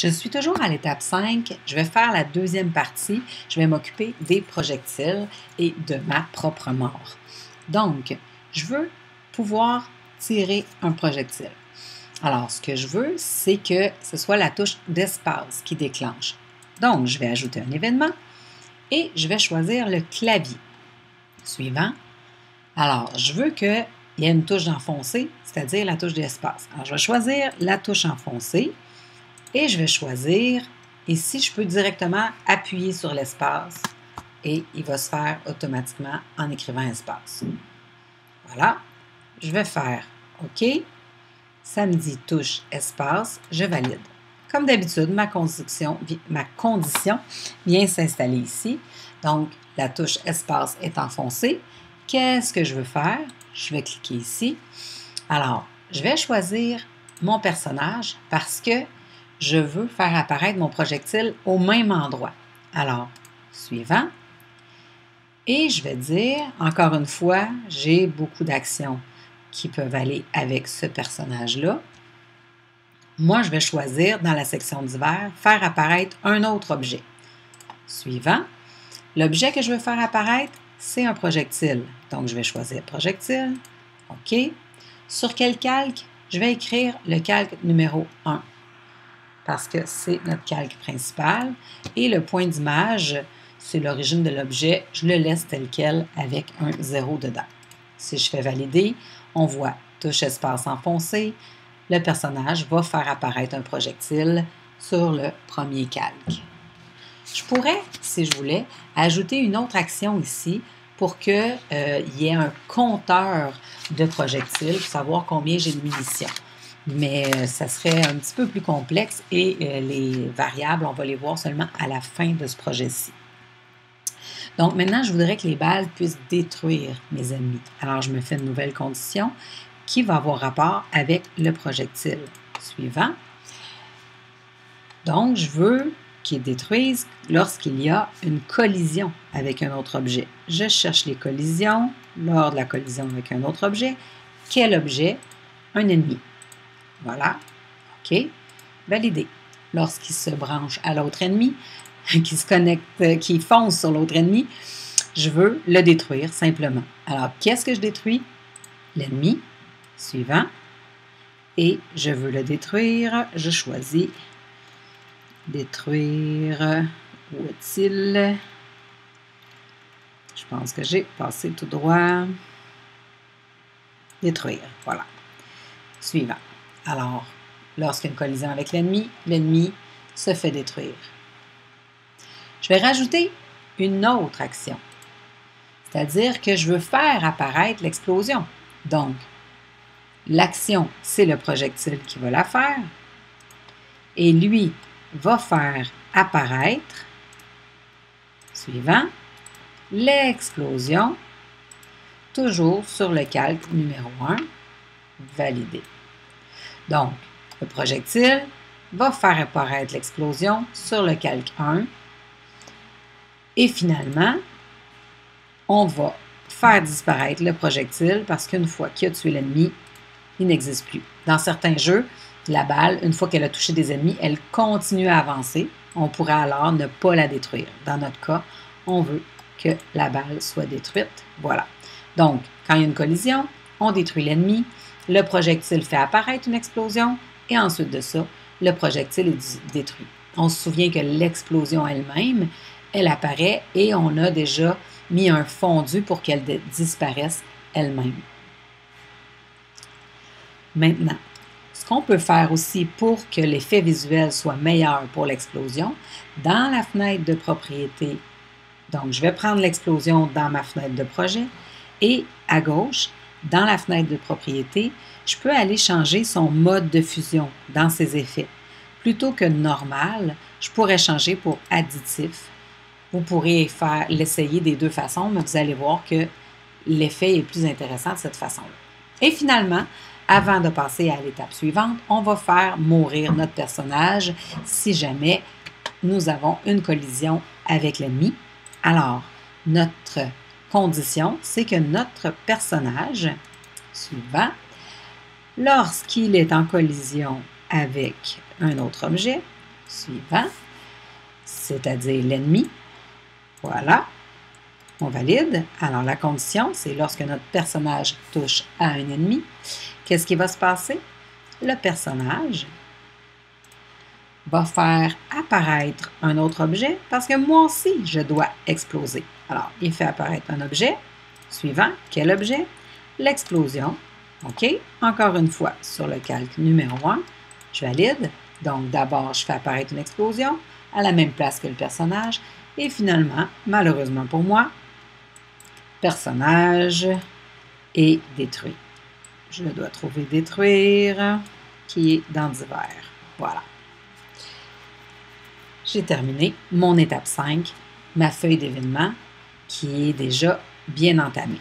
Je suis toujours à l'étape 5. Je vais faire la deuxième partie. Je vais m'occuper des projectiles et de ma propre mort. Donc, je veux pouvoir tirer un projectile. Alors, ce que je veux, c'est que ce soit la touche d'espace qui déclenche. Donc, je vais ajouter un événement et je vais choisir le clavier. Suivant. Alors, je veux qu'il y ait une touche enfoncée, c'est-à-dire la touche d'espace. Alors, je vais choisir la touche enfoncée et je vais choisir, ici, je peux directement appuyer sur l'espace et il va se faire automatiquement en écrivant espace. Voilà. Je vais faire OK. Ça me dit touche espace, je valide. Comme d'habitude, ma condition vient s'installer ici. Donc, la touche espace est enfoncée. Qu'est-ce que je veux faire? Je vais cliquer ici. Alors, je vais choisir mon personnage parce que je veux faire apparaître mon projectile au même endroit. Alors, suivant. Et je vais dire, encore une fois, j'ai beaucoup d'actions qui peuvent aller avec ce personnage-là. Moi, je vais choisir dans la section divers, faire apparaître un autre objet. Suivant. L'objet que je veux faire apparaître, c'est un projectile. Donc, je vais choisir projectile. OK. Sur quel calque? Je vais écrire le calque numéro 1 parce que c'est notre calque principal. Et le point d'image, c'est l'origine de l'objet. Je le laisse tel quel avec un 0 dedans. Si je fais valider, on voit touche espace enfoncé. Le personnage va faire apparaître un projectile sur le premier calque. Je pourrais, si je voulais, ajouter une autre action ici pour qu'il y ait un compteur de projectiles pour savoir combien j'ai de munitions. Mais ça serait un petit peu plus complexe et les variables, on va les voir seulement à la fin de ce projet-ci. Donc maintenant, je voudrais que les balles puissent détruire mes ennemis. Alors, je me fais une nouvelle condition qui va avoir rapport avec le projectile suivant. Donc, je veux qu'ils détruisent lorsqu'il y a une collision avec un autre objet. Je cherche les collisions lors de la collision avec un autre objet. Quel objet? Un ennemi. Voilà. OK. Validé. Lorsqu'il se branche à l'autre ennemi, qui se connecte, qui fonce sur l'autre ennemi, je veux le détruire simplement. Alors, qu'est-ce que je détruis? L'ennemi. Suivant. Et je veux le détruire. Je choisis détruire. Où est-il? Je pense que j'ai passé tout droit. Détruire. Voilà. Suivant. Alors, lorsqu'il y a une collision avec l'ennemi, l'ennemi se fait détruire. Je vais rajouter une autre action. C'est-à-dire que je veux faire apparaître l'explosion. Donc, l'action, c'est le projectile qui va la faire. Et lui va faire apparaître, suivant, l'explosion, toujours sur le calque numéro 1, validé. Donc, le projectile va faire apparaître l'explosion sur le calque 1. Et finalement, on va faire disparaître le projectile parce qu'une fois qu'il a tué l'ennemi, il n'existe plus. Dans certains jeux, la balle, une fois qu'elle a touché des ennemis, elle continue à avancer. On pourrait alors ne pas la détruire. Dans notre cas, on veut que la balle soit détruite. Voilà. Donc, quand il y a une collision, on détruit l'ennemi, le projectile fait apparaître une explosion et ensuite de ça, le projectile est détruit. On se souvient que l'explosion elle-même, elle apparaît et on a déjà mis un fondu pour qu'elle disparaisse elle-même. Maintenant, ce qu'on peut faire aussi pour que l'effet visuel soit meilleur pour l'explosion, dans la fenêtre de propriété, donc je vais prendre l'explosion dans ma fenêtre de projet et à gauche, dans la fenêtre de propriété, je peux aller changer son mode de fusion dans ses effets. Plutôt que normal, je pourrais changer pour additif. Vous pourrez l'essayer des deux façons, mais vous allez voir que l'effet est plus intéressant de cette façon-là. Et finalement, avant de passer à l'étape suivante, on va faire mourir notre personnage si jamais nous avons une collision avec l'ennemi. Alors, notre condition, c'est que notre personnage suivant, lorsqu'il est en collision avec un autre objet, suivant, c'est-à-dire l'ennemi. Voilà. On valide. Alors, la condition, c'est lorsque notre personnage touche à un ennemi, qu'est-ce qui va se passer? Le personnage va faire apparaître un autre objet parce que moi aussi, je dois exploser. Alors, il fait apparaître un objet. Suivant, quel objet? L'explosion. OK? Encore une fois, sur le calque numéro 1, je valide. Donc, d'abord, je fais apparaître une explosion à la même place que le personnage. Et finalement, malheureusement pour moi, le personnage est détruit. Je dois trouver détruire, qui est dans divers. Voilà. J'ai terminé mon étape 5, ma feuille d'événement, qui est déjà bien entamée.